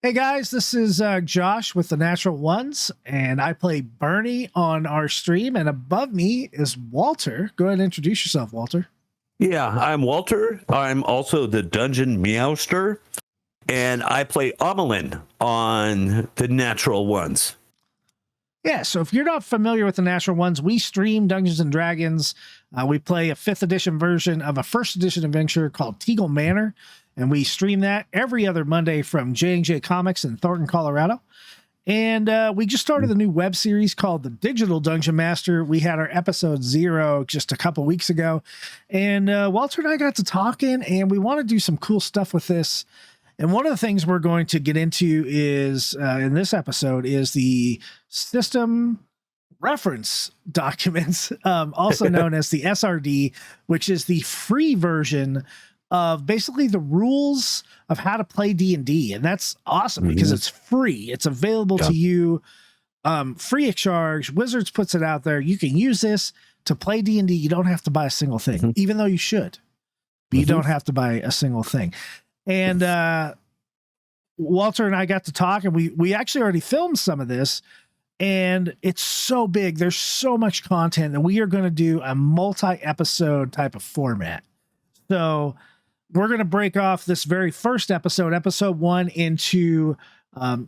Hey guys, this is Josh with the Natural Ones, and I play Bernie on our stream, and above me is Walter. Go ahead and introduce yourself, Walter. Yeah, I'm Walter. I'm also the Dungeon Meowster, and I play Amelin on the Natural Ones. Yeah, so if you're not familiar with the Natural Ones, we stream Dungeons & Dragons. We play a 5th edition version of a 1st edition adventure called Teagle Manor, and we stream that every other Monday from J&J Comics in Thornton, Colorado. And we just started a new web series called The Digital Dungeon Master. We had our episode 0 just a couple weeks ago, and Walter and I got to talking, and we want to do some cool stuff with this. And one of the things we're going to get into is, in this episode, is the system reference documents, also known as the SRD, which is the free version of basically the rules of how to play D&D. And that's awesome because it's free. It's available to you free of charge. Wizards puts it out there. You can use this to play D&D. You don't have to buy a single thing, even though you should. But you don't have to buy a single thing. And Walter and I got to talk, and we actually already filmed some of this, and it's so big. There's so much content, and we are going to do a multi-episode type of format. So we're going to break off this very first episode 1, into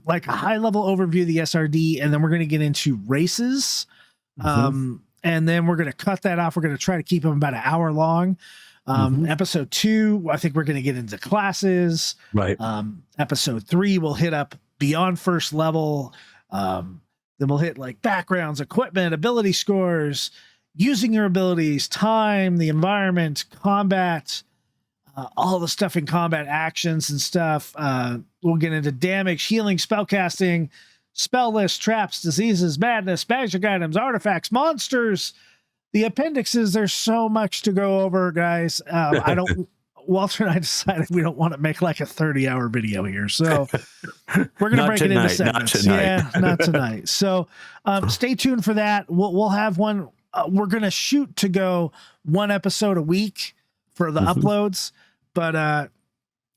like a high-level overview of the SRD, and then we're going to get into races, and then we're going to cut that off. We're going to try to keep them about an hour long. Episode 2, I think we're going to get into classes. Right. Episode 3, we'll hit up beyond first level. Then we'll hit like backgrounds, equipment, ability scores, using your abilities, time, the environment, combat, all the stuff in combat, actions and stuff. We'll get into damage, healing, spellcasting, spell list, traps, diseases, madness, magic items, artifacts, monsters, the appendixes. There's so much to go over, guys. Walter and I decided we don't want to make like a 30-hour video here. So we're going to break it into segments. Not tonight. So stay tuned for that. We'll have one. We're going to shoot to go 1 episode a week for the uploads. But,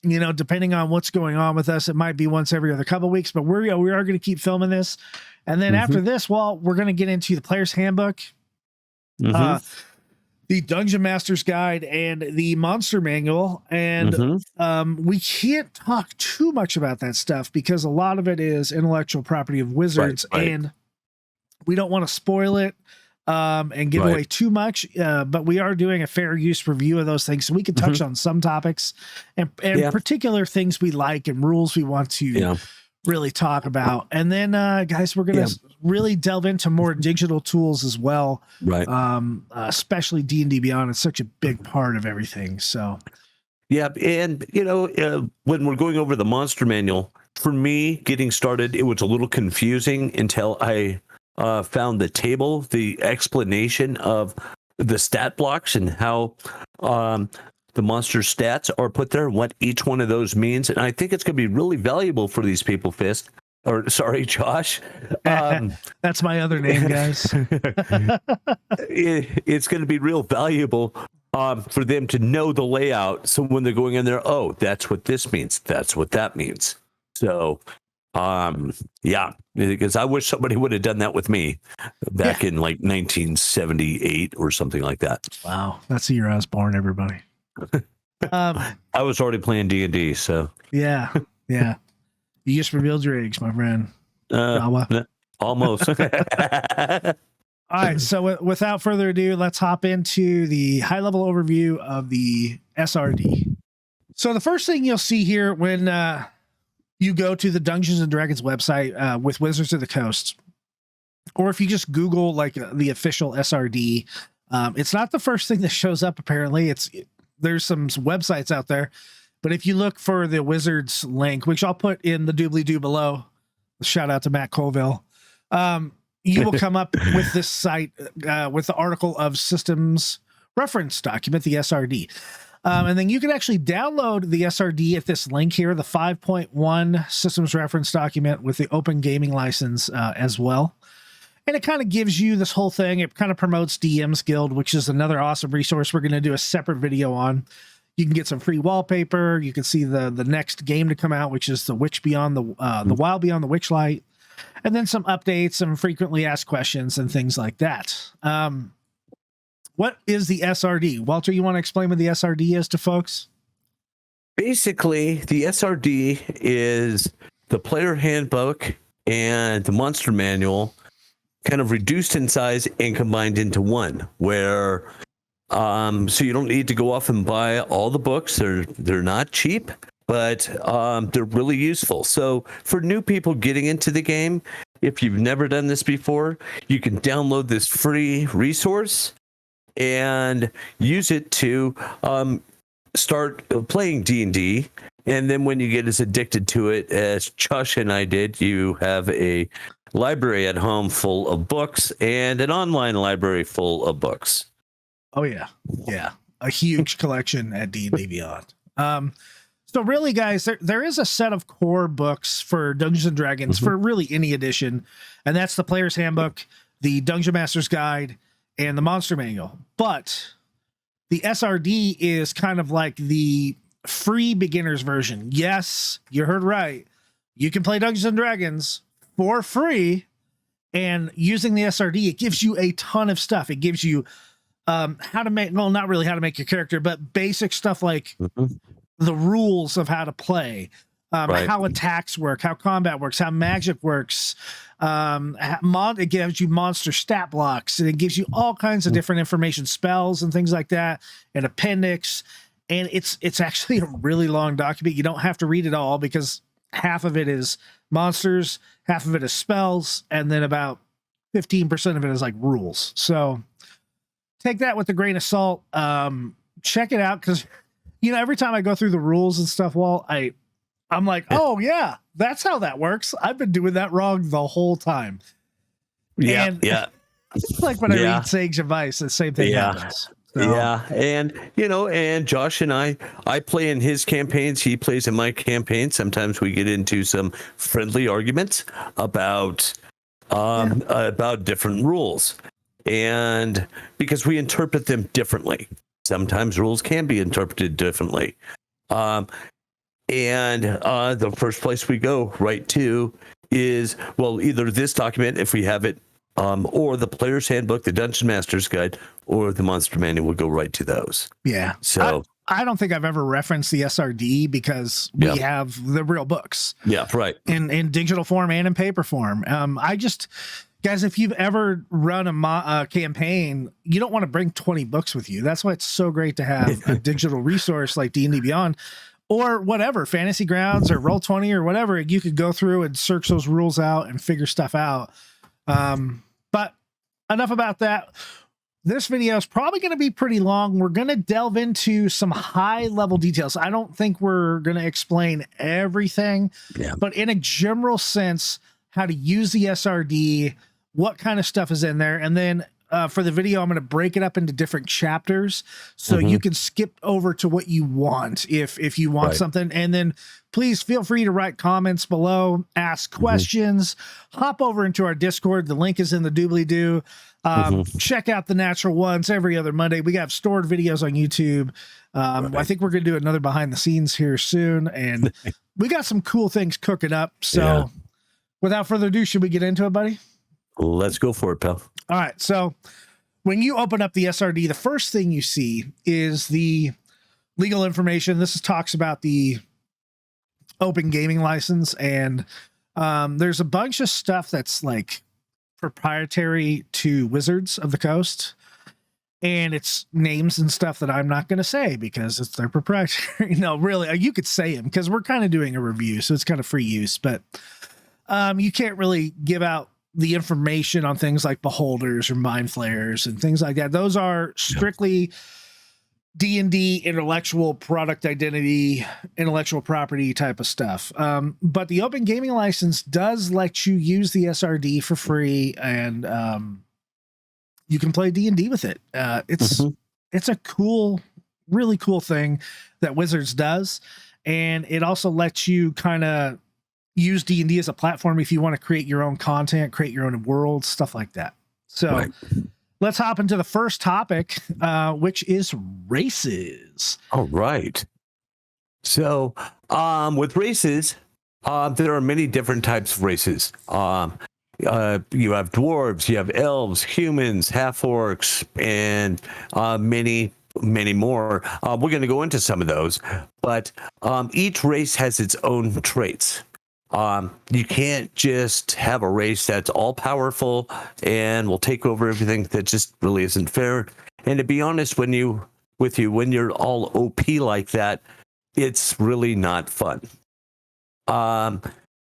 depending on what's going on with us, it might be once every other couple of weeks. But we are going to keep filming this. And then after this, we're going to get into the Player's Handbook, the Dungeon Master's Guide, and the Monster Manual. And we can't talk too much about that stuff because a lot of it is intellectual property of Wizards, and we don't want to spoil it and give away too much. But we are doing a fair use review of those things, so we can touch on some topics and particular things we like and rules we want to really talk about. And then guys, we're gonna really delve into more digital tools as well, especially D&D Beyond. It's such a big part of everything. So and when we're going over the Monster Manual, for me getting started, it was a little confusing until I found the table, the explanation of the stat blocks and how the monster stats are put there, what each one of those means. And I think it's going to be really valuable for these people, Josh. That's my other name, guys. It's going to be real valuable for them to know the layout. So when they're going in there, oh, that's what this means. That's what that means. So, because I wish somebody would have done that with me back in like 1978 or something like that. Wow. That's the year I was born, everybody. I was already playing D&D, so yeah. You just revealed your age, my friend. Almost. All right, so without further ado, let's hop into the high-level overview of the SRD. So the first thing you'll see here when you go to the Dungeons and Dragons website with Wizards of the Coast, or if you just Google like the official SRD, it's not the first thing that shows up. Apparently, there's some websites out there, but if you look for the Wizards link, which I'll put in the doobly-doo below, shout out to Matt Colville, you will come up with this site with the article of systems reference document, the SRD. And then you can actually download the SRD at this link here, the 5.1 systems reference document with the open gaming license as well. And it kind of gives you this whole thing. It kind of promotes DM's Guild, which is another awesome resource we're going to do a separate video on. You can get some free wallpaper. You can see the next game to come out, which is the Witch Beyond the Wild Beyond the Witchlight, and then some updates, some frequently asked questions, and things like that. What is the SRD? Walter, you want to explain what the SRD is to folks? Basically, the SRD is the player handbook and the monster manual kind of reduced in size and combined into one, where so you don't need to go off and buy all the books. They're not cheap, but they're really useful. So for new people getting into the game, if you've never done this before, you can download this free resource and use it to start playing D&D. And then when you get as addicted to it as Josh and I did, you have a library at home full of books and an online library full of books. Oh yeah. Yeah. A huge collection at D&D Beyond. So really, guys, there is a set of core books for Dungeons and Dragons for really any edition. And that's the Player's Handbook, the Dungeon Master's Guide, and the Monster Manual. But the SRD is kind of like the free beginner's version. Yes, you heard right. You can play Dungeons and Dragons for free, and using the SRD, it gives you a ton of stuff. It gives you how to make, well, not really how to make your character, but basic stuff like the rules of how to play, how attacks work, how combat works, how magic works. It gives you monster stat blocks, and it gives you all kinds of different information, spells and things like that, an appendix. And it's actually a really long document. You don't have to read it all, because half of it is monsters, half of it is spells, and then about 15% of it is like rules. So take that with a grain of salt. Check it out, because every time I go through the rules and stuff, I'm like, oh yeah, that's how that works. I've been doing that wrong the whole time. Yeah. Like when I read Sage Advice, the same thing happens. So. Yeah, and Josh and I play in his campaigns. He plays in my campaign. Sometimes we get into some friendly arguments about different rules, and because we interpret them differently. Sometimes rules can be interpreted differently. And the first place we go right to is, well, either this document, if we have it, or the Player's Handbook, the Dungeon Master's Guide, or the Monster Manual. Will go right to those. Yeah. So I don't think I've ever referenced the SRD, because we have the real books. Yeah, right. In digital form and in paper form. Guys, if you've ever run a campaign, you don't want to bring 20 books with you. That's why it's so great to have a digital resource like D&D Beyond, or whatever, Fantasy Grounds or Roll20 or whatever. You could go through and search those rules out and figure stuff out. But enough about that. This video is probably going to be pretty long. We're going to delve into some high level details. I don't think we're going to explain everything, but in a general sense, how to use the SRD, what kind of stuff is in there. And then for the video, I'm going to break it up into different chapters, so you can skip over to what you want if you want something. And then please feel free to write comments below, ask questions, hop over into our Discord. The link is in the doobly-doo. Check out the Natural Ones every other Monday. We got stored videos on YouTube. I think we're going to do another behind the scenes here soon, and we got some cool things cooking up. So without further ado, should we get into it, buddy? Let's go for it, pal. All right. So when you open up the SRD, the first thing you see is the legal information. This talks about the open gaming license, and there's a bunch of stuff that's like proprietary to Wizards of the Coast, and it's names and stuff that I'm not going to say because it's their proprietary. No, really, you could say them because we're kind of doing a review, so it's kind of free use, but you can't really give out the information on things like beholders or mind flayers and things like that. Those are strictly D&D intellectual product identity, intellectual property type of stuff. But the open gaming license does let you use the SRD for free, and you can play D&D with it. It's a cool, really cool thing that Wizards does. And it also lets you kind of use D&D as a platform if you want to create your own content, create your own world, stuff like that. So let's hop into the first topic, which is races. All right. So, with races, there are many different types of races. You have dwarves, you have elves, humans, half-orcs, and many more. We're going to go into some of those, but each race has its own traits. You can't just have a race that's all powerful and will take over everything. That just really isn't fair. And to be honest, when you're all OP like that, it's really not fun.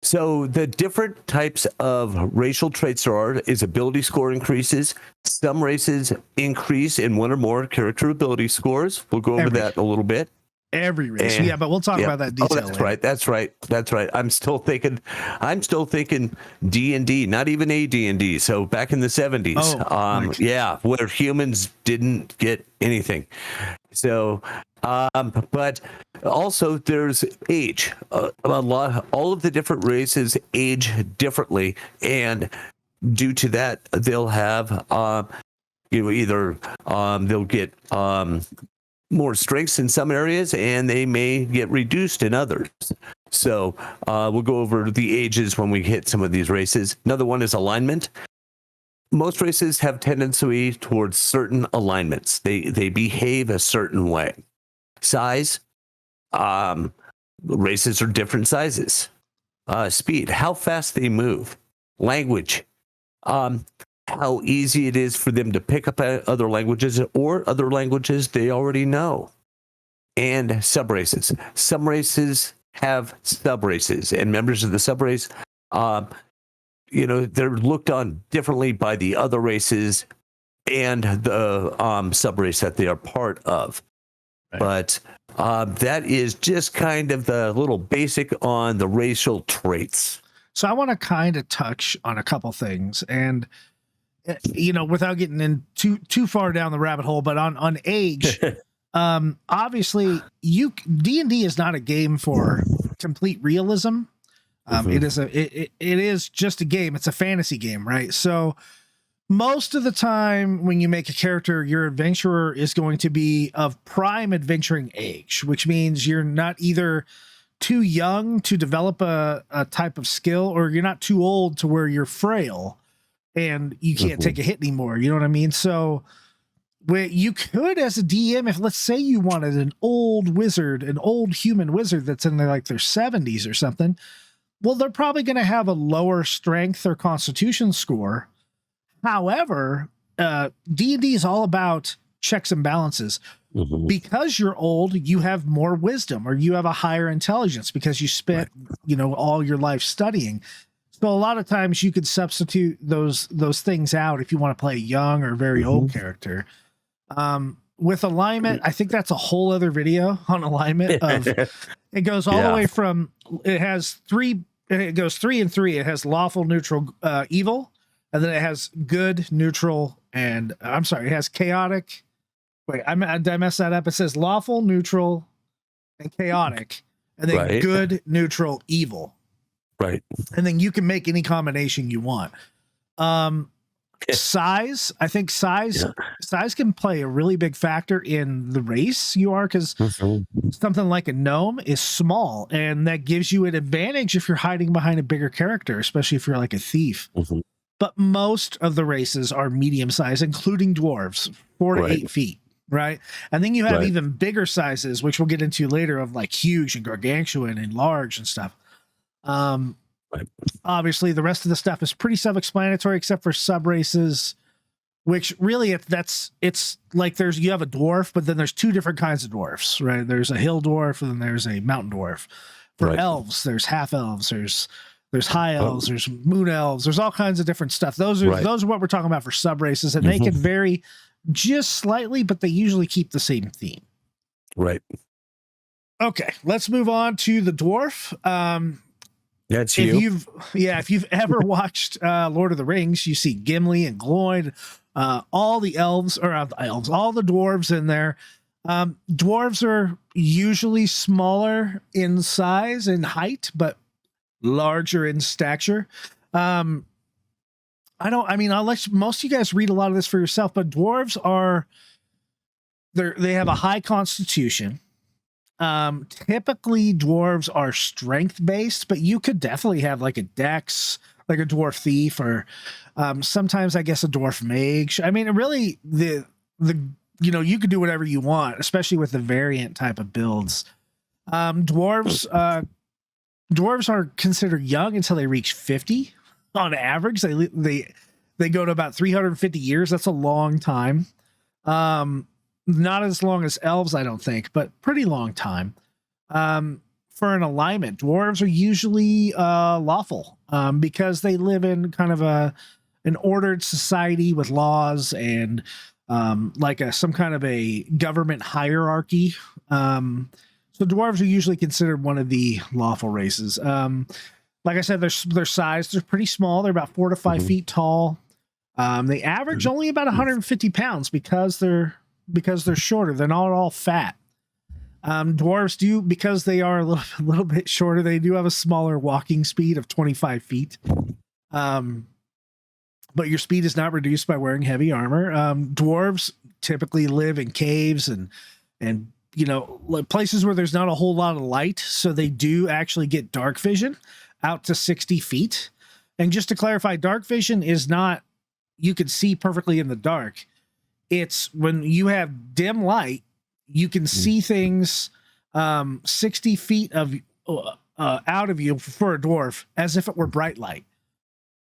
So the different types of racial traits there are is ability score increases. Some races increase in one or more character ability scores. We'll go over that a little bit. Every race, yeah, but we'll talk about that detail. That's later. That's right. I'm still thinking D&D, not even AD&D. So back in the 70s, where humans didn't get anything. So, but also there's age. All of the different races age differently, and due to that, they'll have either they'll get more strengths in some areas, and they may get reduced in others. So we'll go over the ages when we hit some of these races. Another one is alignment. Most races have tendency towards certain alignments. They behave a certain way. Size. Races are different sizes. Speed. How fast they move. Language. How easy it is for them to pick up other languages or other languages they already know. And subraces. Some races have subraces, and members of the subrace, they're looked on differently by the other races and the subrace that they are part of. Right. But that is just kind of the little basic on the racial traits. So I want to kind of touch on a couple things, and without getting in too far down the rabbit hole, but on age, obviously D&D is not a game for complete realism. It is just a game. It's a fantasy game, right? So most of the time when you make a character, your adventurer is going to be of prime adventuring age, which means you're not either too young to develop a type of skill, or you're not too old to where you're frail and you can't take a hit anymore. You know what I mean? So you could, as a DM, if let's say you wanted an old wizard, an old human wizard that's in their 70s or something, well, they're probably going to have a lower strength or constitution score. However, D&D is all about checks and balances. Because you're old, you have more wisdom, or you have a higher intelligence because you spent, all your life studying. So a lot of times you could substitute those things out if you want to play a young or very old character. With alignment, I think that's a whole other video on alignment. It goes all the way from, it goes 3 and 3. It has lawful, neutral, evil, and then it has good, neutral, and it has chaotic. Wait, did I mess that up? It says lawful, neutral, and chaotic, and then good, neutral, evil. Right. And then you can make any combination you want. Size, I think size can play a really big factor in the race you are, because something like a gnome is small, and that gives you an advantage if you're hiding behind a bigger character, especially if you're like a thief. But most of the races are medium size, including dwarves, 4 to 8 feet. Right. And then you have even bigger sizes, which we'll get into later, of huge and gargantuan and large and stuff. Obviously the rest of the stuff is pretty self-explanatory, except for sub races, which really it's like you have a dwarf, but then there's 2 different kinds of dwarfs, right? There's a hill dwarf and then there's a mountain dwarf. For elves, there's half elves, there's high elves, there's moon elves, there's all kinds of different stuff. Those are what we're talking about for sub races, and they can vary just slightly, but they usually keep the same theme. Right. Okay, let's move on to the dwarf. That's you. If you've ever watched Lord of the Rings, you see Gimli and Gloin, all the elves, or all the dwarves in there. Dwarves are usually smaller in size and height, but larger in stature. I'll let most of you guys read a lot of this for yourself, but dwarves they have a high constitution. Typically dwarves are strength based, but you could definitely have like a dex, like a dwarf thief, or sometimes I guess a dwarf mage. I mean, really you could do whatever you want, especially with the variant type of builds. Dwarves are considered young until they reach 50 on average. They go to about 350 years. That's a long time. Not as long as elves, I don't think, but pretty long time. For an alignment, dwarves are usually lawful because they live in kind of an ordered society with laws and some kind of a government hierarchy. So dwarves are usually considered one of the lawful races. Like I said, their size, they're pretty small. They're about 4 to 5 feet tall. They average only about 150 pounds because they're shorter. They're not all fat. Dwarves do, because they are a little bit shorter, they do have a smaller walking speed of 25 feet. But your speed is not reduced by wearing heavy armor. Dwarves typically live in caves and places where there's not a whole lot of light, so they do actually get dark vision out to 60 feet. And just to clarify, dark vision is not you can see perfectly in the dark. It's when you have dim light, you can see things 60 feet out of you for a dwarf as if it were bright light.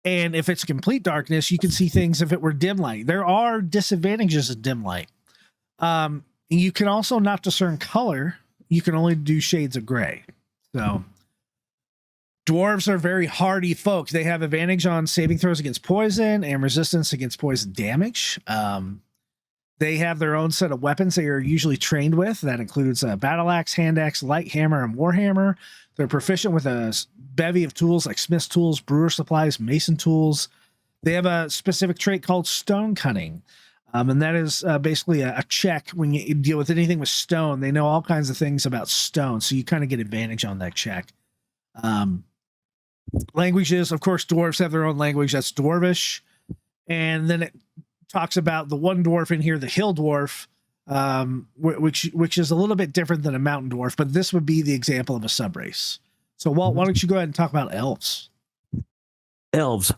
And if it's complete darkness, you can see things if it were dim light. There are disadvantages of dim light. You can also not discern color. You can only do shades of gray. So dwarves are very hardy folks. They have advantage on saving throws against poison and resistance against poison damage. They have their own set of weapons they are usually trained with. That includes a battle axe, hand axe, light hammer, and warhammer. They're proficient with a bevy of tools like smith's tools, brewer supplies, mason tools. They have a specific trait called stone cunning. And that is basically a check when you deal with anything with stone. They know all kinds of things about stone, so you kind of get advantage on that check. Languages, of course, dwarves have their own language. That's Dwarvish. And then it talks about the one dwarf in here, the hill dwarf, which is a little bit different than a mountain dwarf, but this would be the example of a subrace. So, Walt, why don't you go ahead and talk about elves? Elves.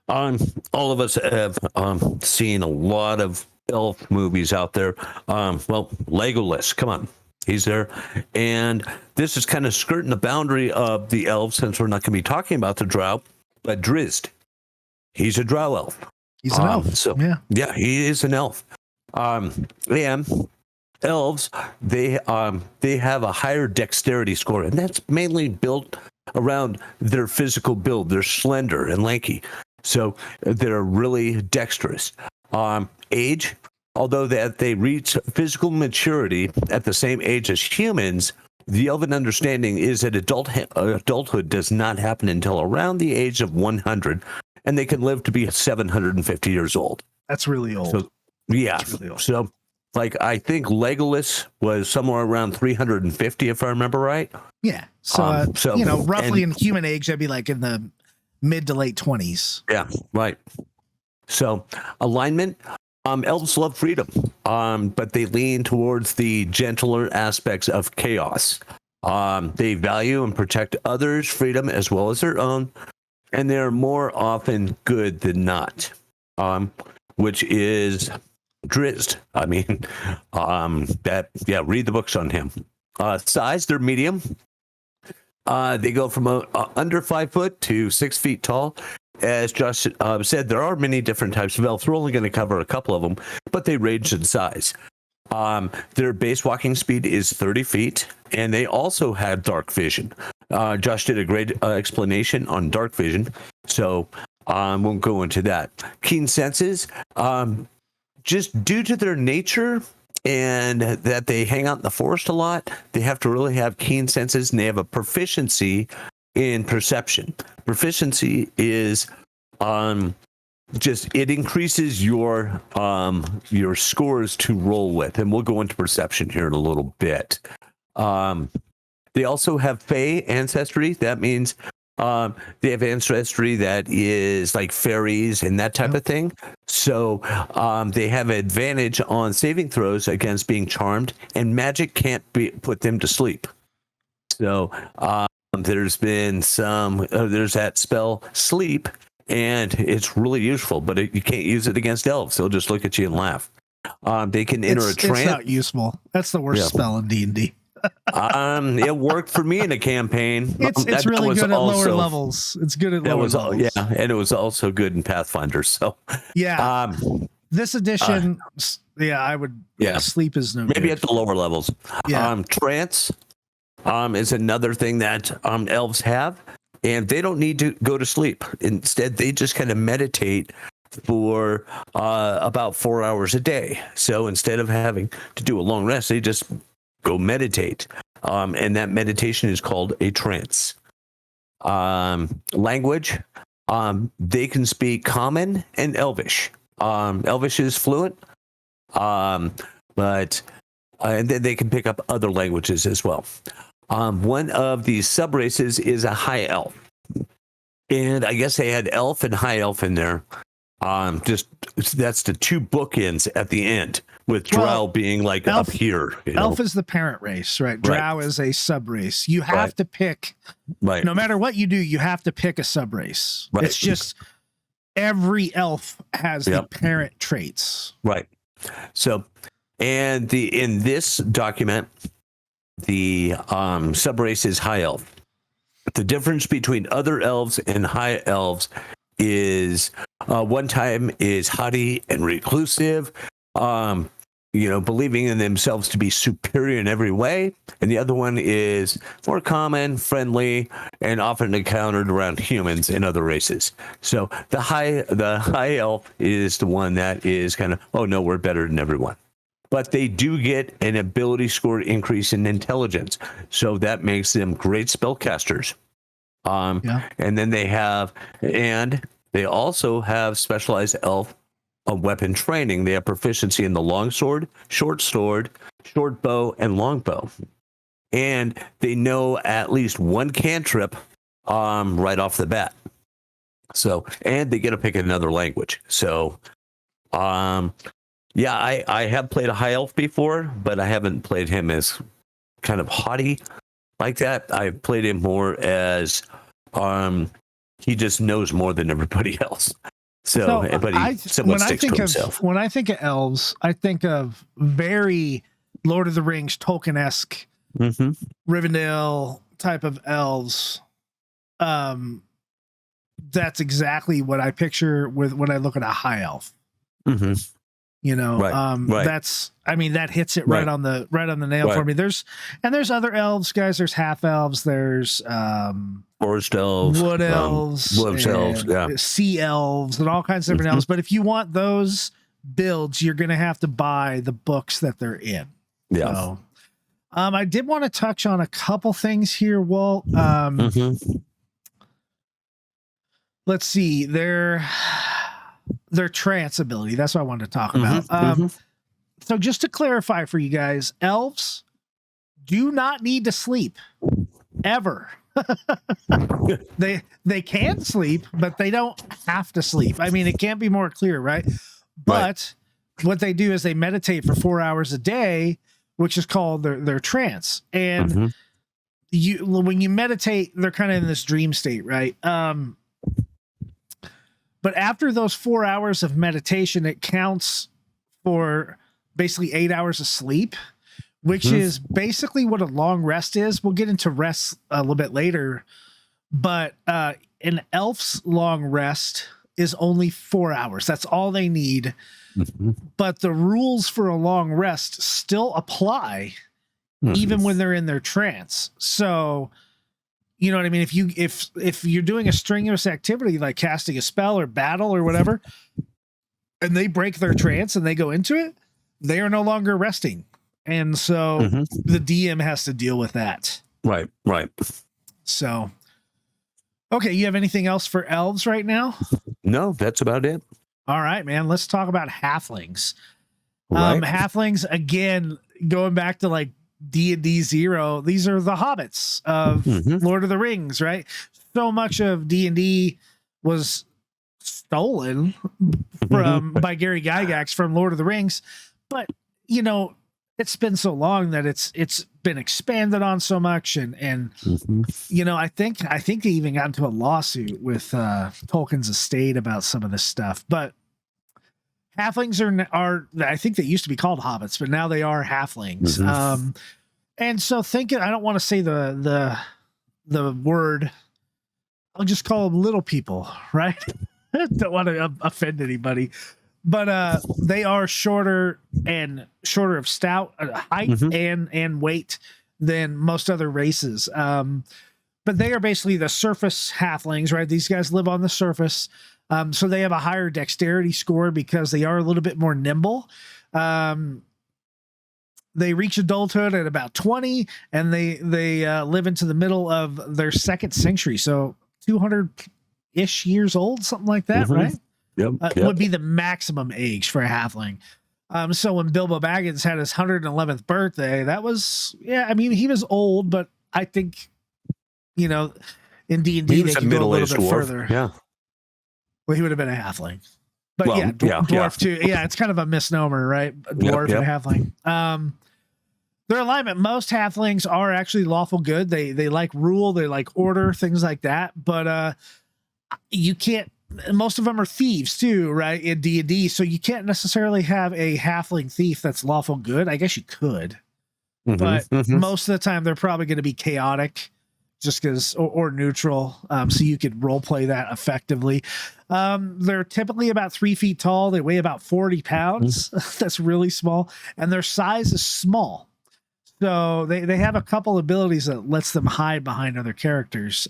All of us have seen a lot of elf movies out there. Legolas, come on, he's there. And this is kind of skirting the boundary of the elves, since we're not going to be talking about the drow, but Drizzt. He's a drow elf. He's an elf. So yeah, he is an elf. And elves, they have a higher dexterity score, and that's mainly built around their physical build. They're slender and lanky, so they're really dexterous. Age, although they reach physical maturity at the same age as humans, the elven understanding is that adulthood does not happen until around the age of 100. And they can live to be 750 years old. That's really old. So, yeah. Really old. So, I think Legolas was somewhere around 350, if I remember right. Yeah. So, roughly in human age, that'd be like in the mid to late 20s. Yeah, right. So, alignment. Elves love freedom, but they lean towards the gentler aspects of chaos. They value and protect others' freedom as well as their own. And they're more often good than not, which is Drizzt. I mean, read the books on him. Size, they're medium. They go from under 5 foot to 6 feet tall. As Josh said, there are many different types of elves. We're only going to cover a couple of them, but they range in size. Their base walking speed is 30 feet, and they also have dark vision. Josh did a great explanation on dark vision, so I won't go into that. Keen senses, just due to their nature and that they hang out in the forest a lot, they have to really have keen senses, and they have a proficiency in perception. Proficiency is it increases your scores to roll with, and we'll go into perception here in a little bit. They also have Fey ancestry. That means They have ancestry that is like fairies and that type of thing. So they have an advantage on saving throws against being charmed, and magic can't put them to sleep. So there's been there's that spell sleep, and it's really useful, but you can't use it against elves. They'll just look at you and laugh. They can enter a trance. It's not useful. That's the worst spell in D&D. It worked for me in a campaign. It's really good at lower levels. It's good at lower levels. Yeah, and it was also good in Pathfinder. So yeah, this edition, I would. Yeah, sleep is no maybe good. At the lower levels. Yeah. Trance is another thing that elves have, and they don't need to go to sleep. Instead, they just kind of meditate for about 4 hours a day. So instead of having to do a long rest, they just go meditate. And that meditation is called a trance. Language, they can speak Common and Elvish. Elvish is fluent, but and then they can pick up other languages as well. One of these subraces is a high elf. And I guess they had elf and high elf in there. Just that's the two bookends at the end, with Drow being like elf, up here. Elf is the parent race, right? Drow is a sub race. You have to pick, no matter what you do, you have to pick a sub race. It's just every elf has the parent traits. Right. So, and in this document, the sub race is high elf. The difference between other elves and high elves is one time is haughty and reclusive, believing in themselves to be superior in every way, and the other one is more common, friendly, and often encountered around humans and other races. So the high elf is the one that is kind of, oh no, we're better than everyone. But they do get an ability score increase in intelligence, so that makes them great spellcasters. And then they also have specialized elf weapon training. They have proficiency in the long sword, short bow, and long bow. And they know at least one cantrip right off the bat. So, and they get to pick another language. So, I have played a high elf before, but I haven't played him as kind of haughty like that. I played him more as he just knows more than everybody else. But he somewhat sticks to himself. When I think of elves, I think of very Lord of the Rings, Tolkien-esque, Rivendell type of elves. That's exactly what I picture when I look at a high elf. That's, that hits it right on the nail for me. There's other elves, guys. There's half elves. There's forest elves, wood elves, sea elves, and all kinds of different elves. But if you want those builds, you're going to have to buy the books that they're in. Yeah. So, I did want to touch on a couple things here, Walt. Let's see. Their trance ability. That's what I wanted to talk about. So just to clarify for you guys, elves do not need to sleep ever. They can sleep, but they don't have to sleep. It can't be more clear, right? But what they do is they meditate for 4 hours a day, which is called their trance. And when you meditate, they're kind of in this dream state, right? But after those 4 hours of meditation, it counts for basically 8 hours of sleep, which is basically what a long rest is. We'll get into rest a little bit later, but an elf's long rest is only 4 hours. That's all they need. But the rules for a long rest still apply even when they're in their trance. So, you know what I mean? If you're doing a strenuous activity like casting a spell or battle or whatever, and they break their trance and they go into it, they are no longer resting. And so the DM has to deal with that. Right. So, okay, you have anything else for elves right now? No, that's about it. All right, man. Let's talk about halflings. Halflings, again, going back to like D&D 0, these are the hobbits of Lord of the Rings, right? so much of D&D was stolen from by Gary Gygax from Lord of the Rings, but you know, it's been so long that it's been expanded on so much, and you know, I think they even got into a lawsuit with Tolkien's estate about some of this stuff. But halflings are I think they used to be called hobbits, but now they are halflings. And so I don't want to say the word. I'll just call them little people, right? Don't want to offend anybody, but they are shorter of stout height and weight than most other races. But they are basically the surface halflings, right? These guys live on the surface. So they have a higher dexterity score because they are a little bit more nimble. They reach adulthood at about 20, and they live into the middle of their second century. So 200-ish years old, something like that, right? Yep. Would be the maximum age for a halfling. So when Bilbo Baggins had his 111th birthday, that was, I mean, he was old, but I think, you know, in D&D they could go a little bit dwarf. Further. Yeah. Well, he would have been a halfling. But dwarf too. Yeah, it's kind of a misnomer, right? A dwarf and a halfling. Their alignment, most halflings are actually lawful good. They like rule, they like order, things like that. But you can't, most of them are thieves too, right? In D&D. So you can't necessarily have a halfling thief that's lawful good. I guess you could. But most of the time they're probably going to be chaotic just because, or neutral. So you could role play that effectively. They're typically about 3 feet tall. They weigh about 40 pounds. That's really small. And their size is small. So they have a couple abilities that lets them hide behind other characters.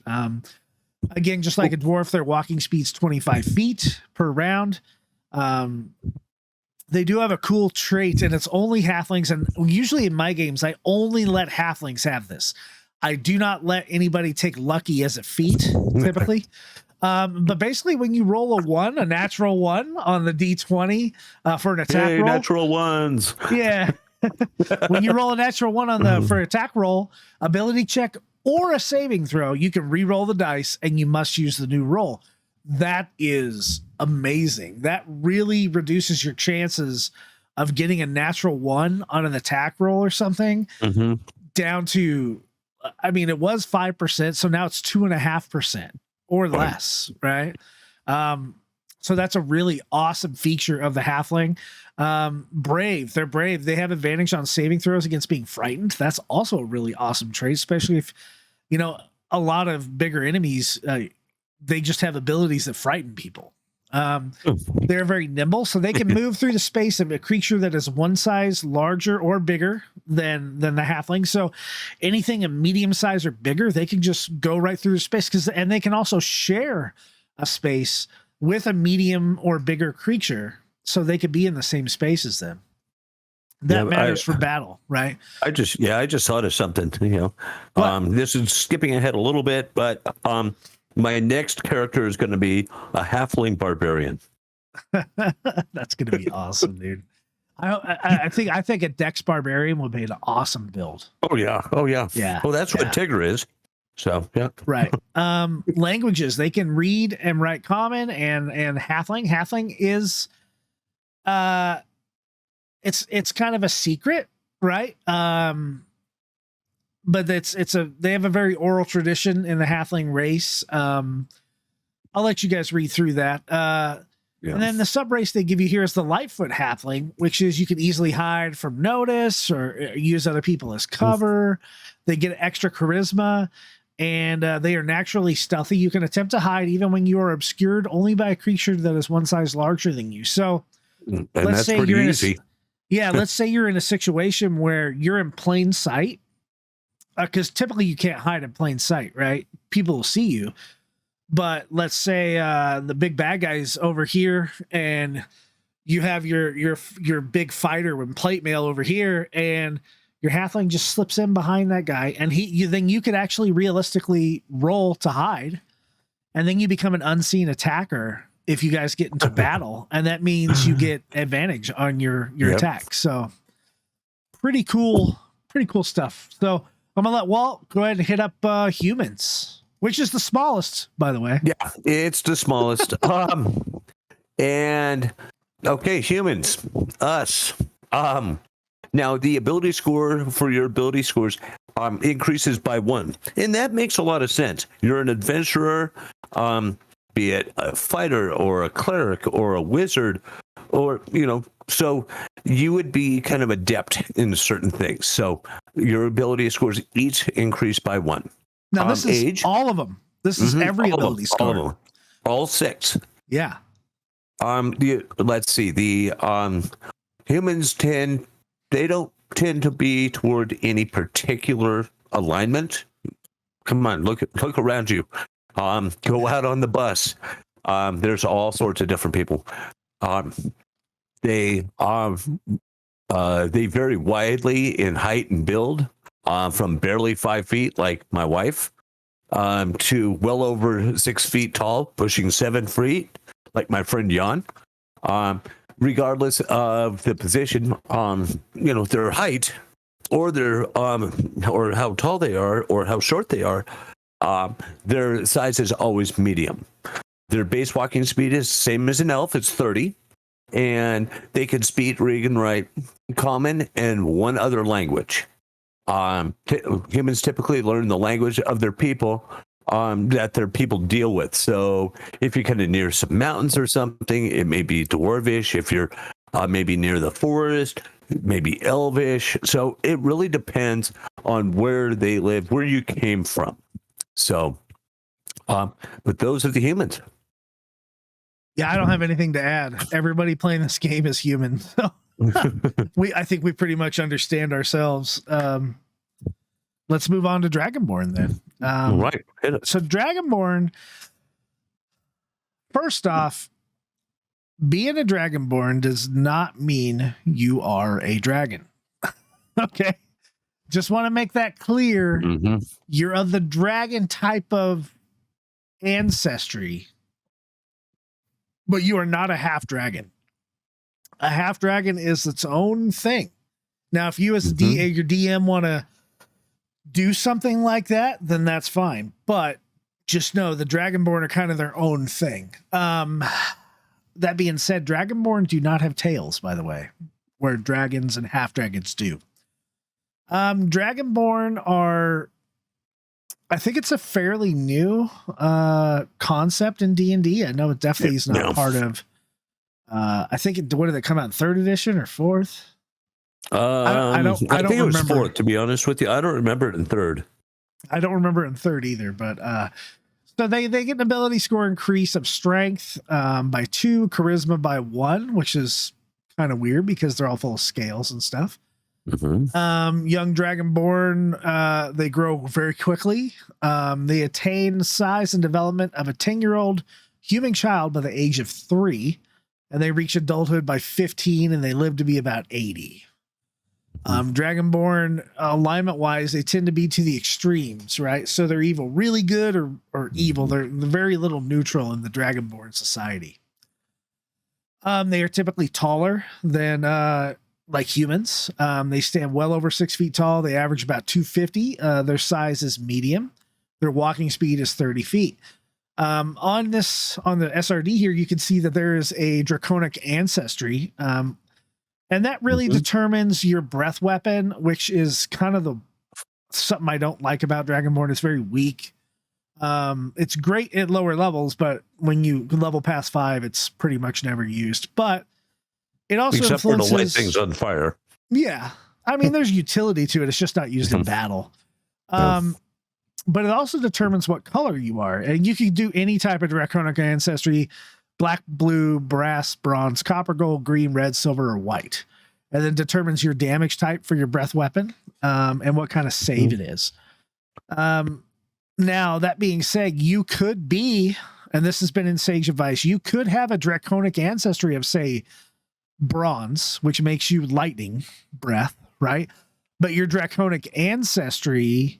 Again, just like a dwarf, their walking speed's 25 feet per round. They do have a cool trait, and it's only halflings. And usually in my games, I only let halflings have this. I do not let anybody take lucky as a feat, typically. But basically, when you roll a natural 1 on the D20 for an attack roll. Natural ones. Yeah. When you roll a natural 1 on the for attack roll, ability check, or a saving throw, you can re-roll the dice and you must use the new roll. That is amazing. That really reduces your chances of getting a natural 1 on an attack roll or something down to, I mean, it was 5%, so now it's 2.5% or less, right? So that's a really awesome feature of the halfling. Brave. They're brave. They have advantage on saving throws against being frightened. That's also a really awesome trait, especially if, you know, a lot of bigger enemies, they just have abilities that frighten people. They're very nimble, so they can move through the space of a creature that is one size larger or bigger than the halfling. So anything a medium size or bigger, they can just go right through the space, and they can also share a space with a medium or bigger creature, so they could be in the same space as them. That matters for battle, right? I just thought of something, you know. This is skipping ahead a little bit, but my next character is going to be a halfling barbarian. That's going to be awesome, dude. I think a Dex barbarian would be an awesome build. Oh yeah. Yeah. Well, that's what Tigger is. So yeah. Right. Languages, they can read and write Common and Halfling. Halfling is it's kind of a secret, right? But they have a very oral tradition in the Halfling race. I'll let you guys read through that. And then the sub race they give you here is the Lightfoot Halfling, which is you can easily hide from notice or use other people as cover. They get extra charisma, and they are naturally stealthy. You can attempt to hide even when you are obscured only by a creature that is one size larger than you. So let's say you're easy. Let's say you're in a situation where you're in plain sight, because typically you can't hide in plain sight, right? People will see you. But let's say the big bad guy's over here, and you have your big fighter with plate mail over here, and your halfling just slips in behind that guy, and then you could actually realistically roll to hide, and then you become an unseen attacker if you guys get into battle, and that means you get advantage on your attack. So pretty cool stuff. So I'm gonna let Walt go ahead and hit up humans. which is the smallest, by the way. Yeah, it's the smallest. And okay, humans, us. Now the ability score for your ability scores increases by 1, and that makes a lot of sense. You're an adventurer, be it a fighter or a cleric or a wizard, or so you would be kind of adept in certain things. So your ability scores each increase by 1. Now this is age, all of them. This is every ability score. All of them. All 6. Yeah. Let's see. The humans they don't tend to be toward any particular alignment. Come on, look around you. Go out on the bus. There's all sorts of different people. They vary widely in height and build, from barely 5 feet, like my wife, to well over 6 feet tall, pushing 7 feet, like my friend Jan. Regardless of the position, their height, or their or how tall they are, or how short they are, their size is always medium. Their base walking speed is same as an elf. It's 30, and they can speak, read, and write Common and 1 other language. Humans typically learn the language of their people, that their people deal with. So if you're kind of near some mountains or something, it may be Dwarvish. If you're maybe near the forest, maybe Elvish. So it really depends on where they live, where you came from. So, but those are the humans. Yeah, I don't have anything to add. Everybody playing this game is human. So I think we pretty much understand ourselves. Let's move on to Dragonborn then. Right. So Dragonborn, first off, being a Dragonborn does not mean you are a dragon. Okay. Just want to make that clear. Mm-hmm. You're of the dragon type of ancestry, but you are not a half dragon. A half dragon is its own thing. Now, if you as your DM want to do something like that, then that's fine. But just know the Dragonborn are kind of their own thing. That being said, Dragonborn do not have tails, by the way, where dragons and half dragons do. Dragonborn are, I think it's a fairly new concept in D&D. I know it definitely is not part of. I think what did it come out in 3rd edition or 4th? I don't think it was remember. 4th, to be honest with you. I don't remember it in 3rd. I don't remember it in 3rd either, but so they get an ability score increase of strength by 2, charisma by 1, which is kind of weird because they're all full of scales and stuff. Young Dragonborn, they grow very quickly. They attain size and development of a 10-year-old human child by the age of 3, and they reach adulthood by 15, and they live to be about 80. Dragonborn, alignment wise, they tend to be to the extremes, right? So they're evil, really good, or evil. They're very little neutral in the Dragonborn society. They are typically taller than like humans. They stand well over 6 feet tall. They average about 250. Their size is medium. Their walking speed is 30 feet. On the SRD here, you can see that there is a draconic ancestry. And that really determines your breath weapon, which is kind of something I don't like about Dragonborn. It's very weak. It's great at lower levels, but when you level past 5, it's pretty much never used. But it also except influences, for to light things on fire. Yeah, I mean, there's utility to it. It's just not used in battle. But it also determines what color you are, and you can do any type of draconic ancestry: black, blue, brass, bronze, copper, gold, green, red, silver, or white. And then determines your damage type for your breath weapon, and what kind of save it is. Now, that being said, you could be, and this has been in Sage Advice, you could have a draconic ancestry of, say, bronze, which makes you lightning breath, right? But your draconic ancestry,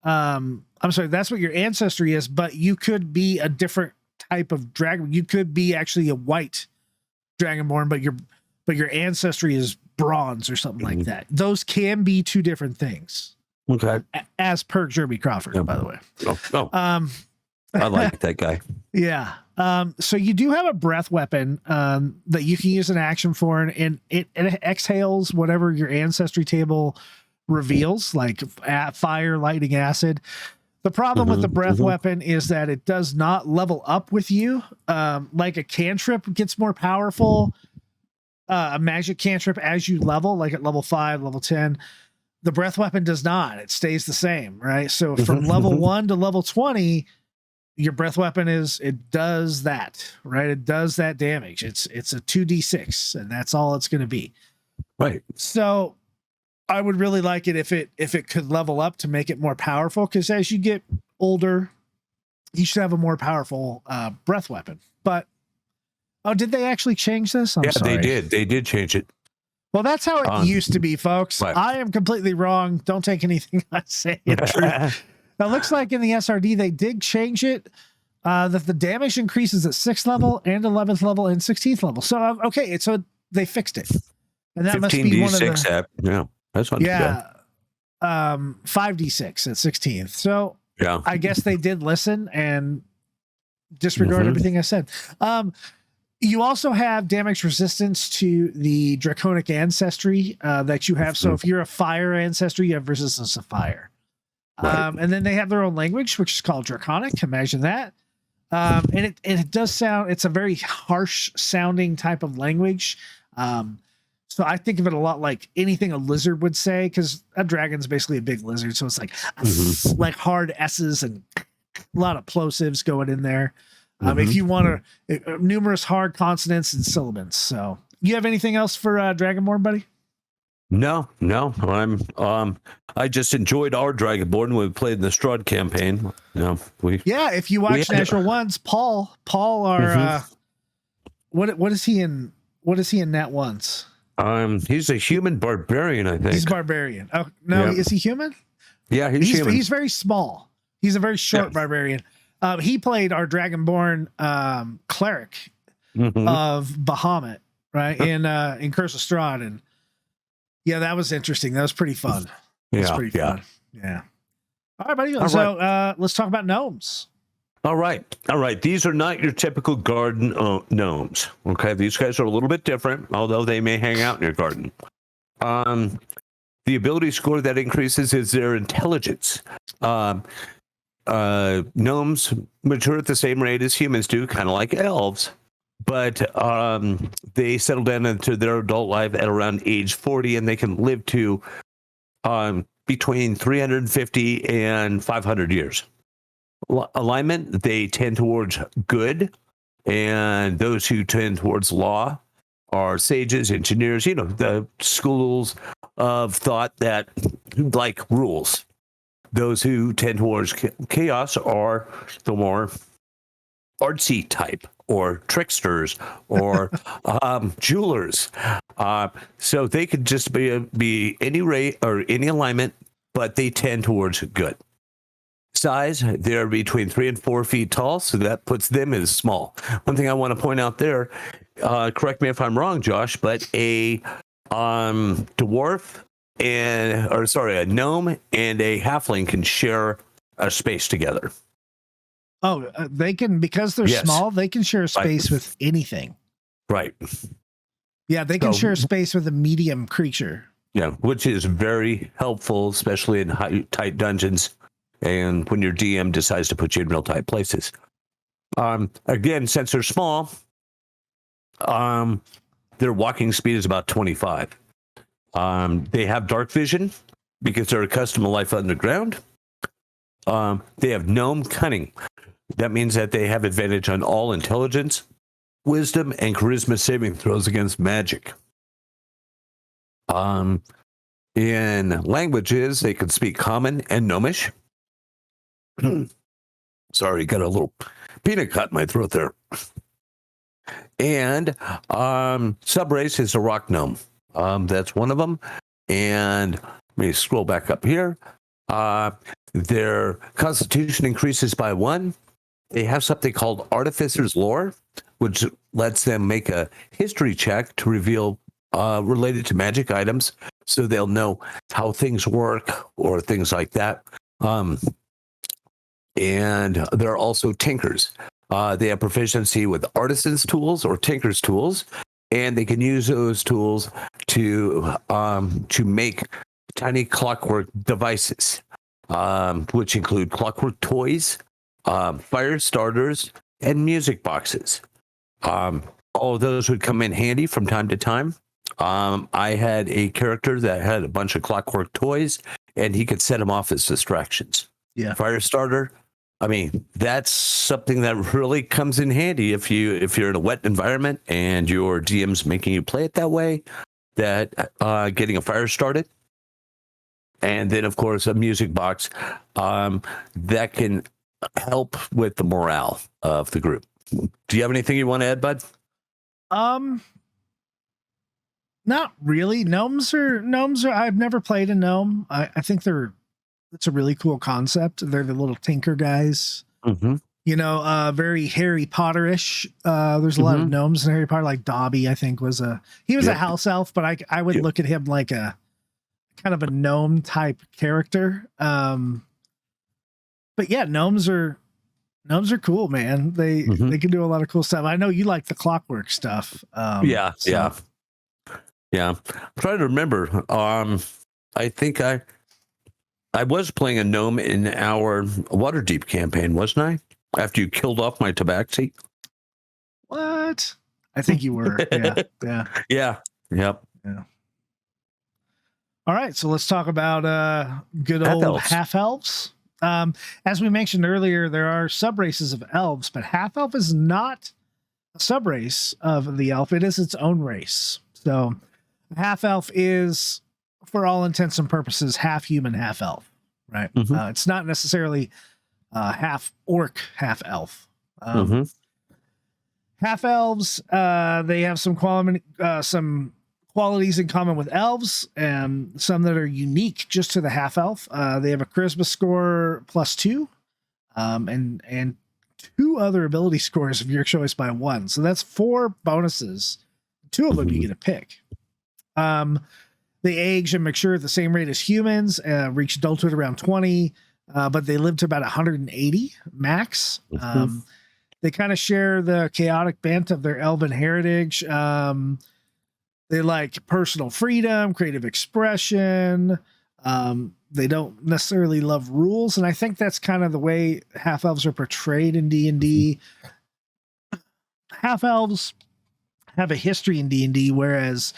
I'm sorry, that's what your ancestry is, but you could be a different type of dragon. You could be actually a white Dragonborn, but your ancestry is bronze or something like that. Those can be 2 different things. Okay. As per Jeremy Crawford, by the way. I like that guy. Yeah. So you do have a breath weapon that you can use an action for, and it exhales whatever your ancestry table reveals, like fire, lightning, acid. The problem with the breath weapon is that it does not level up with you. Like a cantrip gets more powerful, a magic cantrip as you level, like at level 5, level 10. The breath weapon does not. It stays the same, right? So from level 1 to level 20, your breath weapon it does that, right? It does that damage. It's a 2d6, and that's all it's going to be. Right. So I would really like it if it could level up to make it more powerful, because as you get older, you should have a more powerful breath weapon. But did they actually change this? I'm sorry. They did. They did change it. Well, that's how it used to be, folks. Right. I am completely wrong. Don't take anything I say in truth. Now, it looks like in the SRD, they did change it, that the damage increases at 6th level and 11th level and 16th level. So, okay, so they fixed it. And that must be one of the... Yeah, that's not bad. 5d6 at 16th. So, yeah, I guess they did listen and disregard everything I said. You also have damage resistance to the draconic ancestry that you have. So, if you're a fire ancestry, you have resistance to fire. Right. And then they have their own language, which is called Draconic. Imagine that. And it does sound, it's a very harsh sounding type of language. So I think of it a lot like anything a lizard would say, because a dragon's basically a big lizard. So it's like hard S's and a lot of plosives going in there. If you want numerous hard consonants and syllables. So you have anything else for Dragonborn, buddy? No. I just enjoyed our Dragonborn when we played in the Strahd campaign. If you watch Natural Ones, Paul, our what is he in? What is he in Nat Ones? He's a human barbarian, I think. He's barbarian. Oh no, is he human? Yeah, he's human. He's very small. He's a very short barbarian. He played our Dragonborn cleric of Bahamut, right? In Curse of Strahd, and yeah, that was interesting. That was pretty fun. Fun. Yeah. All right, buddy. Let's talk about gnomes. All right. These are not your typical garden gnomes. Okay. These guys are a little bit different, although they may hang out in your garden. The ability score that increases is their intelligence. Gnomes mature at the same rate as humans do, kind of like elves. But they settle down into their adult life at around age 40, and they can live to between 350 and 500 years. Alignment, they tend towards good, and those who tend towards law are sages, engineers, the schools of thought that like rules. Those who tend towards chaos are the more artsy type, or tricksters, or jewelers. So they could just be any rate or any alignment, but they tend towards good. Size, they're between 3 and 4 feet tall, so that puts them as small. One thing I want to point out there, correct me if I'm wrong, Josh, but a dwarf a gnome and a halfling can share a space together. Oh, they can, because they're small, they can share a space with anything. Right. Yeah, they can share a space with a medium creature. Yeah, which is very helpful, especially in tight dungeons and when your DM decides to put you in real tight places. Again, since they're small, their walking speed is about 25. They have dark vision because they're accustomed to life underground. They have gnome cunning. That means that they have advantage on all intelligence, wisdom, and charisma saving throws against magic. In languages, they can speak common and gnomish. Sorry, got a little peanut cut in my throat there. And subrace is a rock gnome. That's one of them. And let me scroll back up here. Their constitution increases by 1. They have something called Artificer's Lore, which lets them make a history check to reveal related to magic items, so they'll know how things work or things like that. And they're also tinkers. They have proficiency with artisans' tools or tinkers' tools, and they can use those tools to make tiny clockwork devices, which include clockwork toys, fire starters, and music boxes. All of those would come in handy from time to time. I had a character that had a bunch of clockwork toys, and he could set them off as distractions. Yeah. Fire starter. I mean, that's something that really comes in handy if you're in a wet environment and your DM's making you play it that way. That getting a fire started, and then of course a music box that can help with the morale of the group. Do you have anything you want to add, Bud? Not really. Gnomes are. I've never played a gnome. I think it's a really cool concept. They're the little tinker guys. Mm-hmm. You know, very Harry Potter-ish. There's a lot of gnomes in Harry Potter. Like Dobby, I think was a house elf, but I would look at him like a kind of a gnome type character. But yeah, gnomes are cool, man. They can do a lot of cool stuff. I know you like the clockwork stuff. Yeah. I'm trying to remember. I think I was playing a gnome in our Waterdeep campaign, wasn't I? After you killed off my tabaxi. What? I think you were. Yeah. Yep. Yeah. All right, so let's talk about good old half elves. As we mentioned earlier, there are subraces of elves, but half elf is not a subrace of the elf. It is its own race. So half elf is, for all intents and purposes, half human, half elf, right? It's not necessarily half orc, half elf. Half elves, they have some qualities in common with elves, and some that are unique just to the half elf. They have a charisma score +2, and 2 other ability scores of your choice by 1. So that's 4 bonuses. 2 of them you get to pick. They age and mature at the same rate as humans, reach adulthood around 20, but they live to about 180 max. They kind of share the chaotic bent of their elven heritage. They like personal freedom, creative expression. They don't necessarily love rules, and I think that's kind of the way half elves are portrayed in D&D. Half elves have a history in D&D, whereas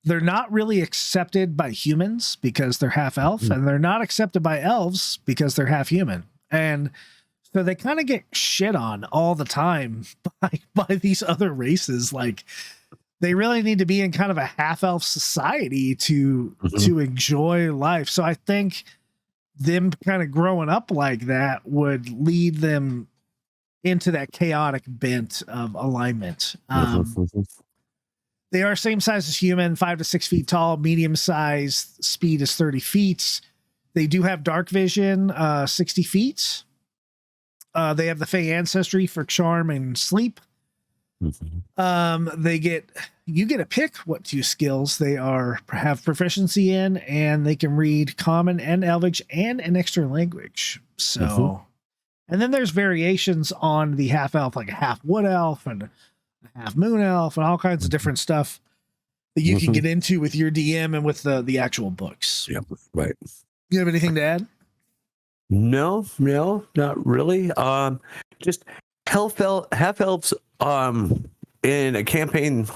they're not really accepted by humans because they're half elf, and they're not accepted by elves because they're half human. And so they kind of get shit on all the time by these other races. Like, they really need to be in kind of a half elf society to enjoy life. So I think them kind of growing up like that would lead them into that chaotic bent of alignment. They are same size as human, 5 to 6 feet tall, medium size, speed is 30 feet. They do have dark vision, 60 feet. They have the Fey ancestry for charm and sleep. You get a pick what 2 skills they have proficiency in, and they can read common and elvish and an extra language. So, and then there's variations on the half elf, like a half wood elf and a half moon elf, and all kinds of different stuff that you can get into with your DM and with the actual books. Yep, right. You have anything to add? No, not really. Just half elves. In a campaign,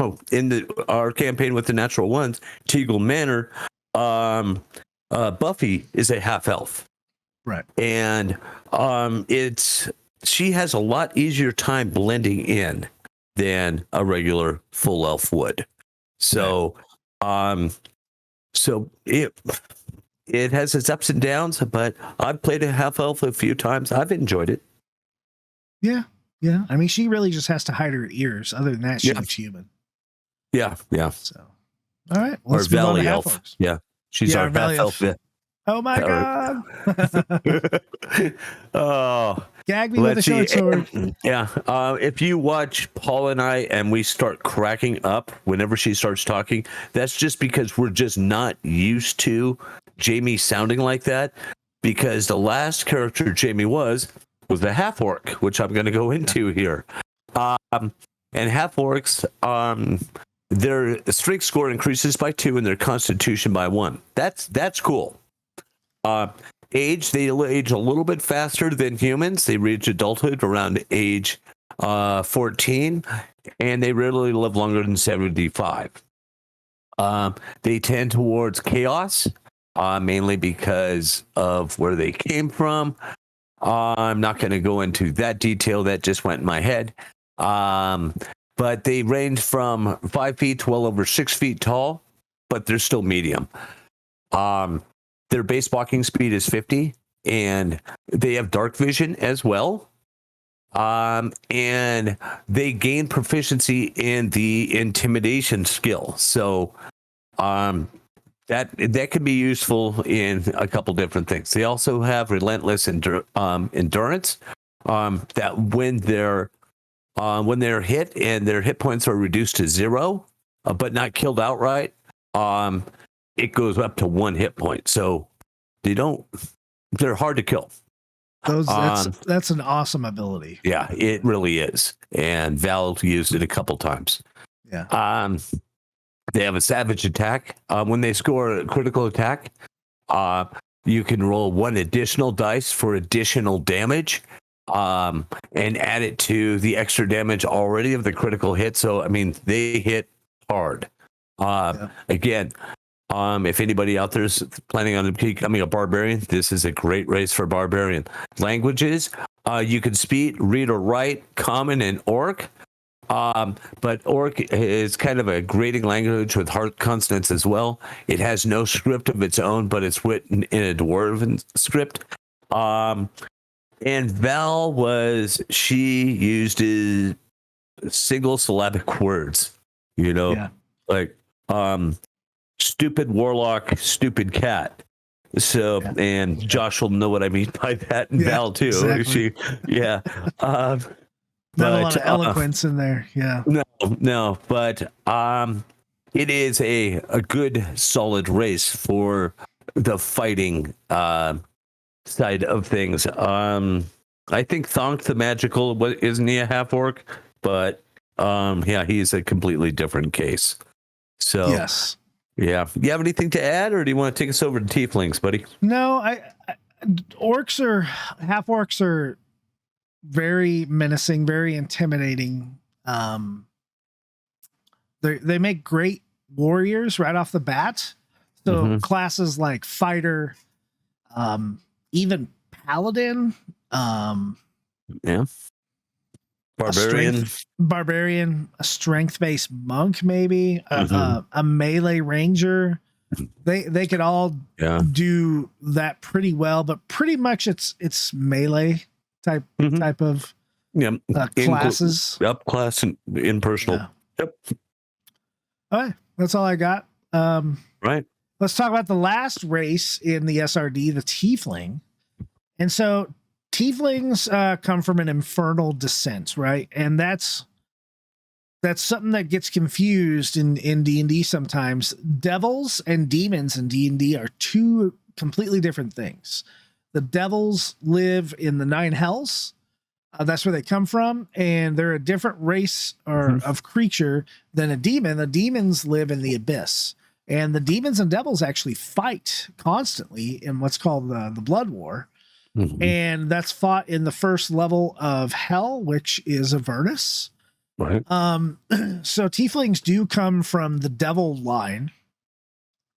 our campaign with the natural ones, Teagle Manor, Buffy is a half elf, right? And she has a lot easier time blending in than a regular full elf would. So, so it has its ups and downs, but I've played a half elf a few times. I've enjoyed it. Yeah. Yeah, I mean, she really just has to hide her ears. Other than that, she looks human. Yeah. So, all right. Our Valley elf. Half-Orcs. Yeah, she's our half elf. Oh my god! Oh, Gag me with a short sword. Yeah. If you watch Paul and I and we start cracking up whenever she starts talking, that's just because we're just not used to Jamie sounding like that. Because the last character Jamie was the Half-Orc, which I'm going to go into here. And Half-Orcs, their strength score increases by 2 and their constitution by 1. That's cool. Age, they age a little bit faster than humans. They reach adulthood around age 14, and they rarely live longer than 75. They tend towards chaos, mainly because of where they came from. I'm not going to go into that detail. That just went in my head. But they range from 5 feet to well over 6 feet tall, but they're still medium. Their base walking speed is 50, and they have dark vision as well. And they gain proficiency in the intimidation skill. So that can be useful in a couple different things. They also have relentless endurance. That when they're hit and their hit points are reduced to 0, but not killed outright, it goes up to 1 hit point. So they're hard to kill. That's an awesome ability. Yeah, it really is. And Val used it a couple times. Yeah. They have a savage attack. When they score a critical attack, you can roll 1 additional dice for additional damage, and add it to the extra damage already of the critical hit. So, I mean, they hit hard. Again, if anybody out there is planning on becoming a barbarian, this is a great race for barbarian. Languages, you can speak, read, or write Common and Orc. But Orc is kind of a grading language with hard consonants as well. It has no script of its own, but it's written in a Dwarven script. And Val she used single syllabic words, like stupid warlock, stupid cat. So, and Josh will know what I mean by that, and Val too. Exactly. Not a lot of eloquence in there. Yeah. No, but it is a good solid race for the fighting side of things. I think Thonk the Magical, isn't he a half-orc? But he's a completely different case. So yes. Yeah. You have anything to add, or do you want to take us over to Tieflings, buddy? No, half-orcs are very menacing, very intimidating. They make great warriors right off the bat. So classes like fighter, even paladin, barbarian, a strength-based monk, maybe a melee ranger. They could all do that pretty well, but pretty much it's melee type of classes. Class and impersonal. Yep. All right, that's all I got. Right. Let's talk about the last race in the SRD, the Tiefling. And so Tieflings come from an infernal descent, right? And that's something that gets confused in D&D sometimes. Devils and demons in D&D are 2 completely different things. The devils live in the 9 hells. That's where they come from, and they're a different race of creature than a demon. The demons live in the abyss, and the demons and devils actually fight constantly in what's called the Blood War. And that's fought in the first level of hell, which is Avernus. Right. So Tieflings do come from the devil line.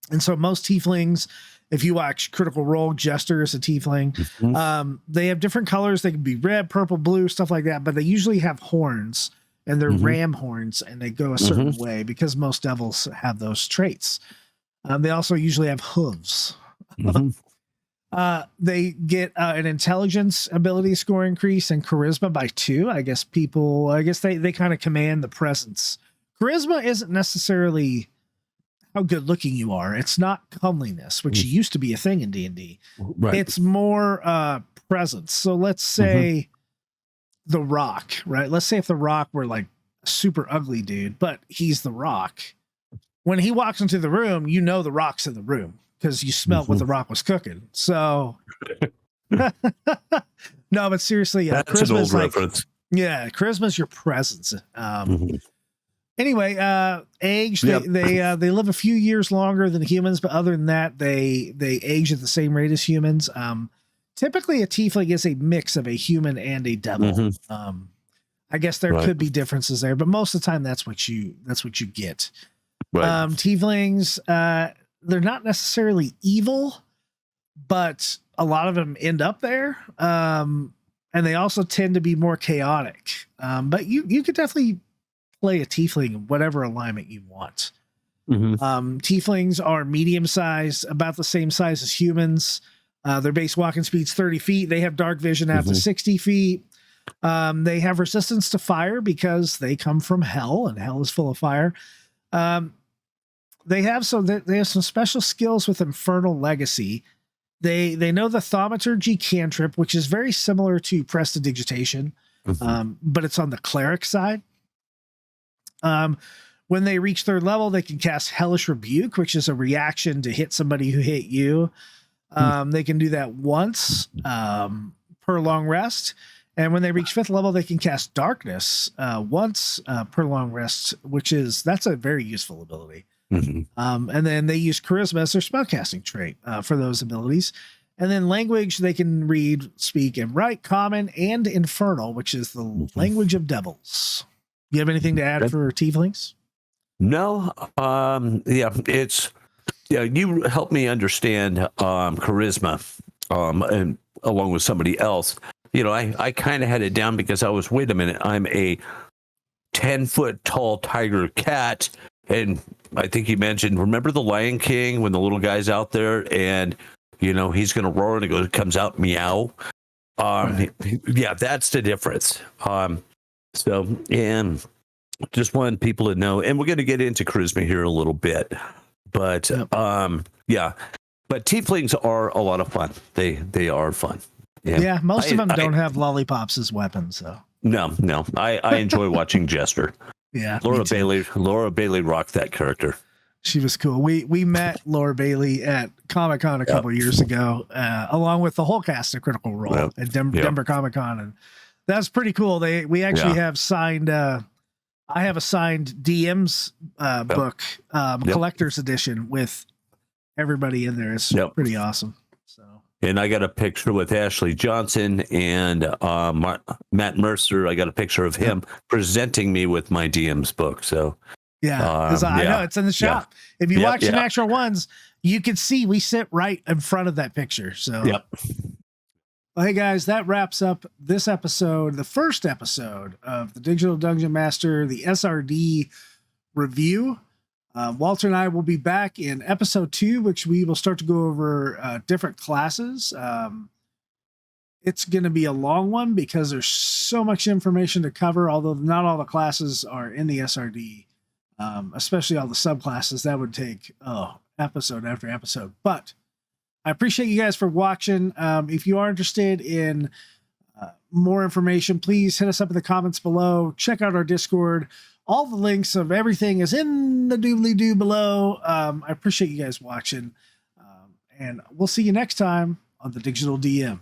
And so most Tieflings, if you watch Critical Role, Jester is a Tiefling. They have different colors. They can be red, purple, blue, stuff like that, but they usually have horns, and they're ram horns, and they go a certain way because most devils have those traits. They also usually have hooves. They get an intelligence ability score increase and charisma by 2. I guess they kind of command the presence. Charisma isn't necessarily how good looking you are. It's not comeliness, which used to be a thing in D&D. Right. It's more presence. So let's say the Rock, right? Let's say if the Rock were like a super ugly dude, but he's the Rock. When he walks into the room, you know the Rock's in the room because you smelled what the Rock was cooking. So, no, but seriously, yeah, that's an old reference. Yeah, charisma's your presence. Anyway, age, they live a few years longer than humans, but other than that, they age at the same rate as humans. Typically a tiefling is a mix of a human and a devil. I guess there could be differences there, but most of the time that's what you get. Right. Tieflings, they're not necessarily evil, but a lot of them end up there. And they also tend to be more chaotic. But you could definitely play a tiefling in whatever alignment you want. Tieflings are medium sized, about the same size as humans. Their base walking speed's 30 feet. They have dark vision out to 60 feet. They have resistance to fire because they come from hell, and hell is full of fire. They have some special skills with Infernal Legacy. They know the Thaumaturgy cantrip, which is very similar to Prestidigitation, but it's on the cleric side. When they reach 3rd level, they can cast Hellish Rebuke, which is a reaction to hit somebody who hit you. They can do that once per long rest. And when they reach 5th level, they can cast Darkness once per long rest, that's a very useful ability. And then they use Charisma as their spellcasting trait for those abilities. And then language, they can read, speak, and write Common and Infernal, which is the language of devils. You have anything to add for tieflings? No. You helped me understand charisma and along with somebody else. I kind of had it down because I was, wait a minute, I'm a 10-foot tall tiger cat. And I think you mentioned, remember the Lion King when the little guy's out there and, he's going to roar and it comes out meow. Yeah, that's the difference. And just wanted people to know, and we're going to get into charisma here a little bit, but but tieflings are a lot of fun. They are fun. Yeah, most of them don't have lollipops as weapons, though. No. I enjoy watching Jester. Yeah, Laura Bailey rocked that character. She was cool. We met Laura Bailey at Comic-Con a couple years ago, along with the whole cast of Critical Role at Denver Comic-Con, and that's pretty cool. We actually have signed. I have a signed DM's book, collector's edition with everybody in there. It's pretty awesome. So. And I got a picture with Ashley Johnson and Matt Mercer. I got a picture of him presenting me with my DM's book. So because I know it's in the shop. If you watch the natural ones, you can see we sit right in front of that picture. So well, hey guys, that wraps up this episode, the first episode of the Digital Dungeon Master, the SRD review. Walter and I will be back in episode 2, which we will start to go over different classes. It's going to be a long one because there's so much information to cover, although not all the classes are in the SRD, especially all the subclasses. That would take episode after episode. But I appreciate you guys for watching. If you are interested in more information, please hit us up in the comments below. Check out our Discord. All the links of everything is in the doobly-doo below. I appreciate you guys watching. And we'll see you next time on the Digital DM.